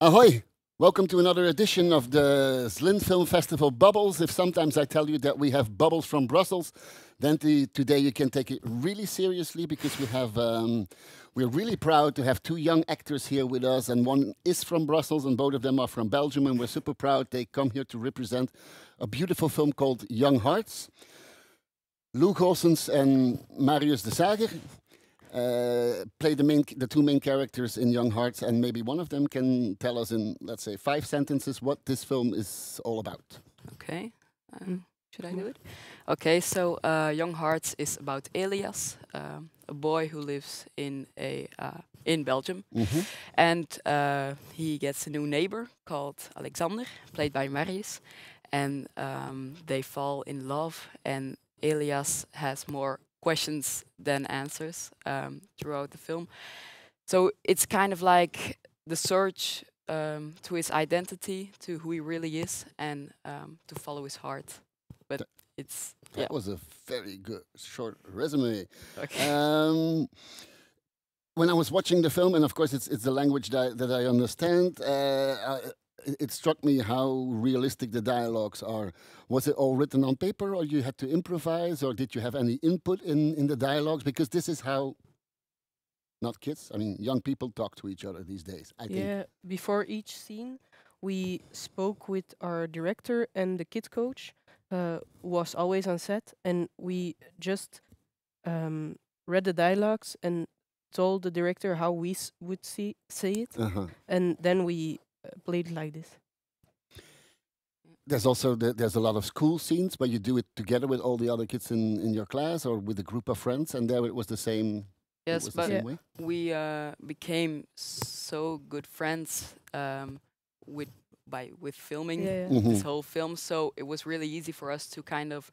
Ahoy! Welcome to another edition of the Zlin Film Festival Bubbles. If sometimes I tell you that we have bubbles from Brussels, then today you can take it really seriously because we're really proud to have two young actors here with us, and one is from Brussels, and both of them are from Belgium, and we're super proud they come here to represent a beautiful film called Young Hearts. Lou Goossens and Marius de Sager play the two main characters in Young Hearts, and maybe one of them can tell us in, let's say, 5 sentences what this film is all about. Okay. Should I do it? Okay, so Young Hearts is about Elias, a boy who lives in Belgium, and he gets a new neighbor called Alexander, played by Marius, and they fall in love. And Elias has more questions than answers throughout the film. So it's kind of like the search to his identity, to who he really is, and to follow his heart. But it's That was a very good short resume. Okay. When I was watching the film, and of course it's the language that I understand, it struck me how realistic the dialogues are. Was it all written on paper, or you had to improvise, or did you have any input in the dialogues? Because this is how, not kids, I mean young people talk to each other these days, I think. Yeah, before each scene, we spoke with our director and the kid coach, who was always on set, and we just read the dialogues and told the director how we would say it, and then we played it like this. There's also there's a lot of school scenes where you do it together with all the other kids in your class or with a group of friends, and there it was the same. Yes, it was but the same way? we became so good friends with with filming this whole film. So it was really easy for us to kind of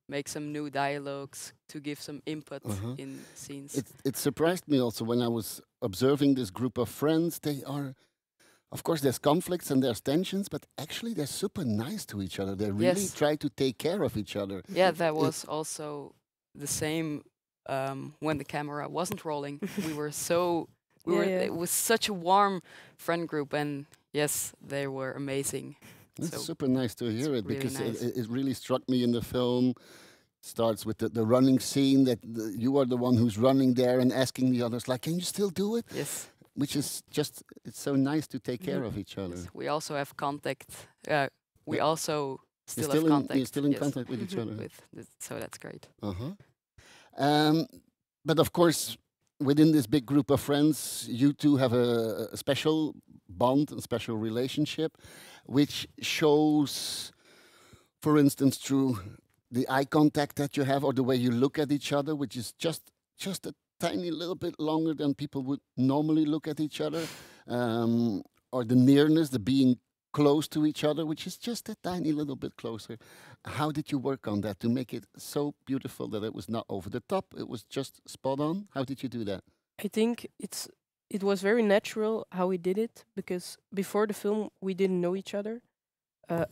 make some new dialogues, to give some input in scenes. It surprised me also when I was observing this group of friends. They are, of course, there's conflicts and there's tensions, but actually they're super nice to each other. They really Yes. try to take care of each other. Yeah, that was also the same when the camera wasn't rolling. We were so it was such a warm friend group, and yes, they were amazing. It's So super nice to hear it really because nice. it really struck me in the film. Starts with the running scene that you are the one who's running there and asking the others, like, can you still do it? Yes. Which is just, it's so nice to take care of each other. Yes. We also have contact. We also still You're have still contact. you're still in yes, contact with each other. so that's great. Um, but of course, within this big group of friends, you two have a special bond, a special relationship, which shows, for instance, through the eye contact that you have or the way you look at each other, which is just a tiny little bit longer than people would normally look at each other, or the nearness, the being close to each other, which is just a tiny little bit closer. How did you work on that to make it so beautiful that it was not over the top? It was just spot on. How did you do that? I think it was very natural how we did it, because before the film we didn't know each other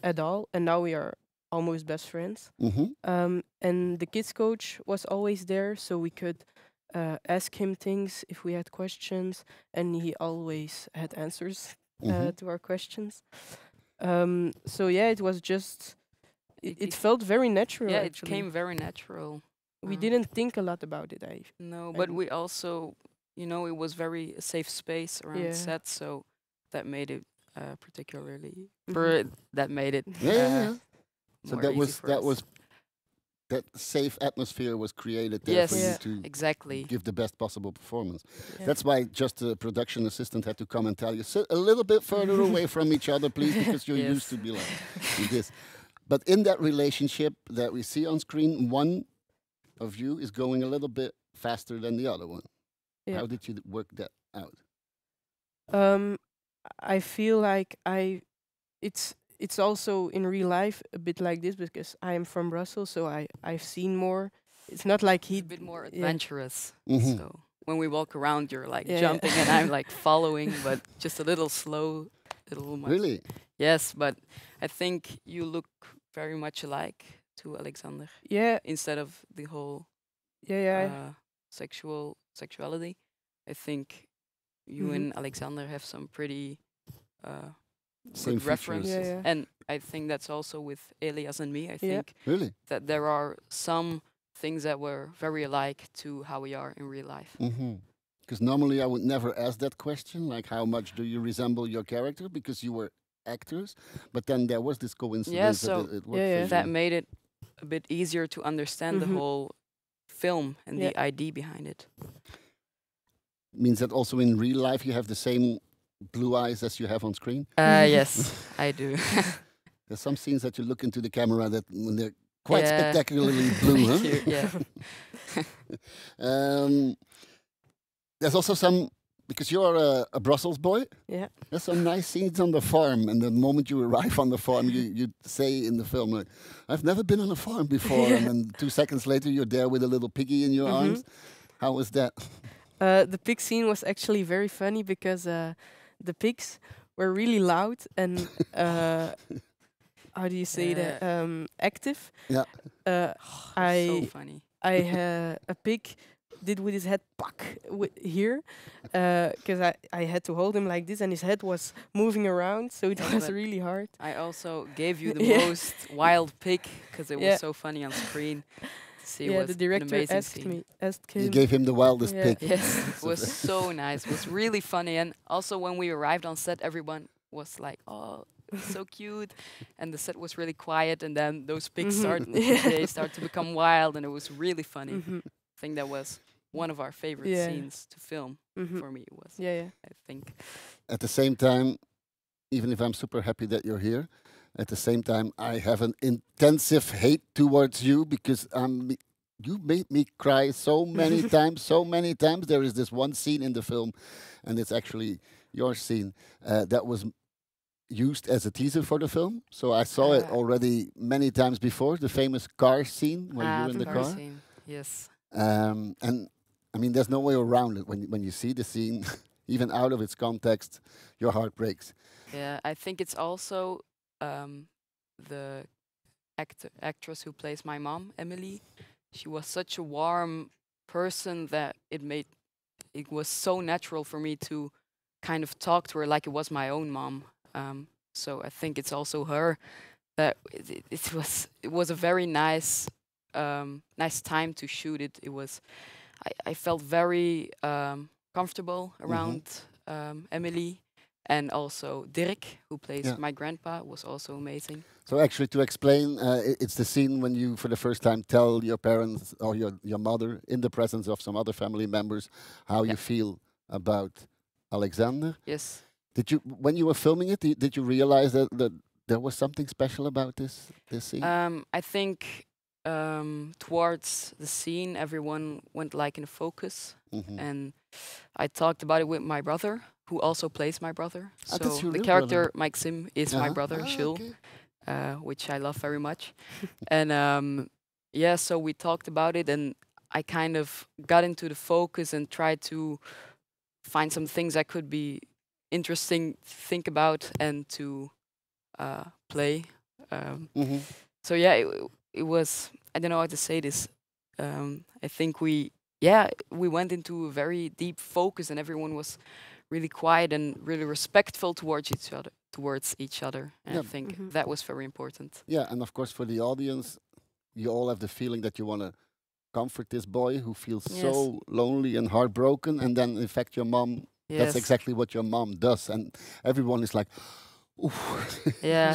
at all, and now we are almost best friends. And the kids coach was always there, so we could ask him things if we had questions, and he always had answers to our questions. So yeah, it was just it felt very natural. Yeah, actually. it came very natural. We didn't think a lot about it. No, but we also, it was very a safe space around set, so that made it particularly. That made it. Yeah. So more that easy was for that us. was that safe atmosphere was created there Yes, for you to exactly. give the best possible performance. Yeah. That's why just the production assistant had to come and tell you, sit a little bit further away from each other, please, because you're used to be like this. But in that relationship that we see on screen, one of you is going a little bit faster than the other one. Yeah. How did you work that out? I feel like it's also in real life a bit like this, because I am from Brussels, so I've seen more. It's not like It's a bit more yeah. adventurous. Mhm. So when we walk around, you're like Yeah. jumping, and I'm like following, but just a little slow, little much. Really? Yes, but I think you look very much alike to Alexander. Yeah, Instead of the whole yeah. sexuality, I think you and Alexander have some pretty Same good reference. features. Yeah. And I think that's also with Elias and me. I think Really? that there are some things that were very alike to how we are in real life. Because normally I would never ask that question, like how much do you resemble your character, because you were actors. But then there was this coincidence so that it worked Yeah, for That you. made it a bit easier to understand the whole film and the idea behind it. Means that also in real life you have the same blue eyes as you have on screen. Yes, I do. There's some scenes that you look into the camera that when they're quite Yeah. spectacularly blue, Thank huh? you, yeah. There's also some, because you're a Brussels boy, Yeah. there's some nice scenes on the farm. And the moment you arrive on the farm, you say in the film, like, I've never been on a farm before. And then 2 seconds later, you're there with a little piggy in your arms. How was that? The pig scene was actually very funny because the pigs were really loud and how do you say that? Active. Yeah. So funny. A pig did with his head here because I had to hold him like this and his head was moving around, so it Yeah, was but really hard. I also gave you the Yeah. most wild pig because it Yeah. was so funny on screen. To see Yeah, was the an director amazing asked scene. him. You gave him the wildest Yeah. pig. Yes, it was so nice. It was really funny, and also when we arrived on set, everyone was like, "Oh, it's so cute," and the set was really quiet. And then those pigs they start to become wild, and it was really funny. I think that was one of our favorite Yeah. scenes to film. For me, it was. Yeah. I think. At the same time, even if I'm super happy that you're here, at the same time, I have an intensive hate towards you because you made me cry so many times, so many times. There is this one scene in the film, and it's actually your scene that was used as a teaser for the film. So I saw it already many times before, the famous car scene where you're in the car. Scene. Yes. And I mean, there's no way around it. When you see the scene, even out of its context, your heart breaks. Yeah, I think it's also the actress who plays my mom, Emily. She was such a warm person that it was so natural for me to kind of talk to her like it was my own mom. So I think it's also her that it was a very nice nice time to shoot it. It was I felt very comfortable around Emily. And also Dirk, who plays my grandpa, was also amazing. So actually, to explain, it's the scene when you, for the first time, tell your parents or your mother, in the presence of some other family members, how you feel about Alexander. Yes. When you were filming it, did you realize that there was something special about this scene? I think towards the scene, everyone went like in focus, and I talked about it with my brother, who also plays my brother. So the character Maxim is my brother, Jules, which I love very much. And so we talked about it, and I kind of got into the focus and tried to find some things that could be interesting to think about and to play. So yeah, it was, I don't know how to say this. I think we went into a very deep focus, and everyone was really quiet and really respectful towards each other. And I think that was very important. Yeah, and of course for the audience, you all have the feeling that you want to comfort this boy who feels so lonely and heartbroken, and then in fact your mom, that's exactly what your mom does, and everyone is like, ooh,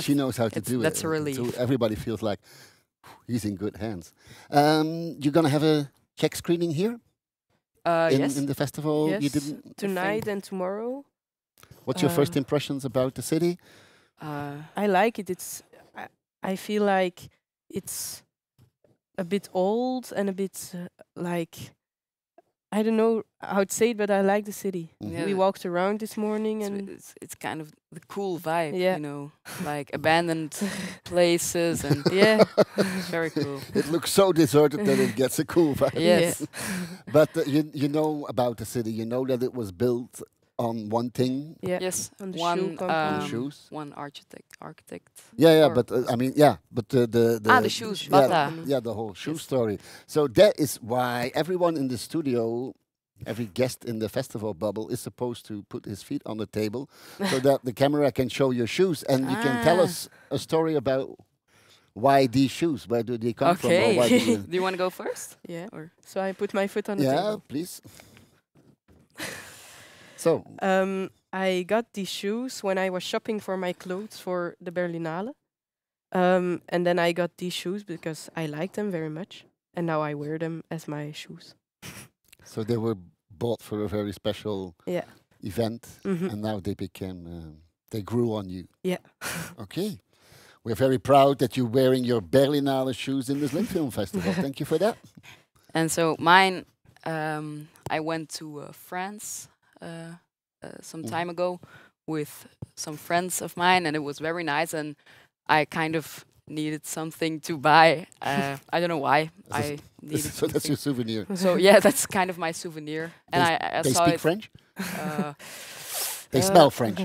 she knows how to do it. That's a relief. So everybody feels like he's in good hands. You're gonna have a Czech screening here? Yes. In the festival? Yes, You didn't tonight and tomorrow. What's your first impressions about the city? I like it. I feel like it's a bit old and a bit like, I don't know how to say it, but I like the city. Yeah. We walked around this morning, and it's kind of the cool vibe, Yeah. you know, like abandoned places, and yeah, it's very cool. It looks so deserted that it gets a cool vibe. Yes. But you know about the city. You know that it was built on one thing. yeah. Yes, On the shoe one company. Shoes. one architect. Yeah, Or- but I mean, yeah, but the the shoes, shoe Bata. company. yeah, the whole shoe Yes. story. So that is why everyone in the studio every guest in the festival bubble is supposed to put his feet on the table so that the camera can show your shoes and you can tell us a story about why these shoes, where do they come from? Or why do you Do you want to go first? Yeah. Or So I put my foot on the yeah, table. please. So, I got these shoes when I was shopping for my clothes for the Berlinale. And then I got these shoes because I like them very much. And now I wear them as my shoes. so they were bought for a very special Yeah. event, and now they became, they grew on you. Yeah. Okay. We're very proud that you're wearing your Berlinale shoes in this Lint Film Festival. Thank you for that. and so mine, I went to France some time ago with some friends of mine, and it was very nice. And I kind of needed something to buy. I don't know why. I needed So that's your something. souvenir. So yeah, that's kind of my souvenir. And I They saw speak it. French? Uh, They smell French.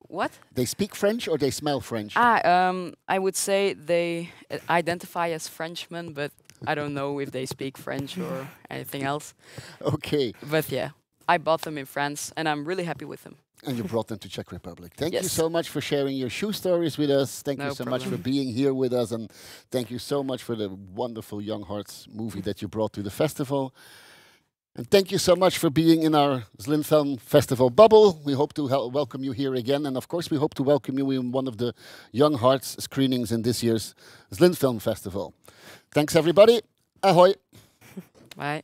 what? They speak French or they smell French? I would say they identify as Frenchmen, but I don't know if they speak French or anything else. Okay. But yeah, I bought them in France, and I'm really happy with them. And you brought them to Czech Republic. Thank you Yes. so much for sharing your shoe stories with us. Thank you No so much for problem. being here with us. And thank you so much for the wonderful Young Hearts movie that you brought to the festival. And thank you so much for being in our Zlint Film Festival bubble. We hope to welcome you here again. And of course, we hope to welcome you in one of the Young Hearts screenings in this year's Zlint Film Festival. Thanks, everybody. Ahoy. Bye.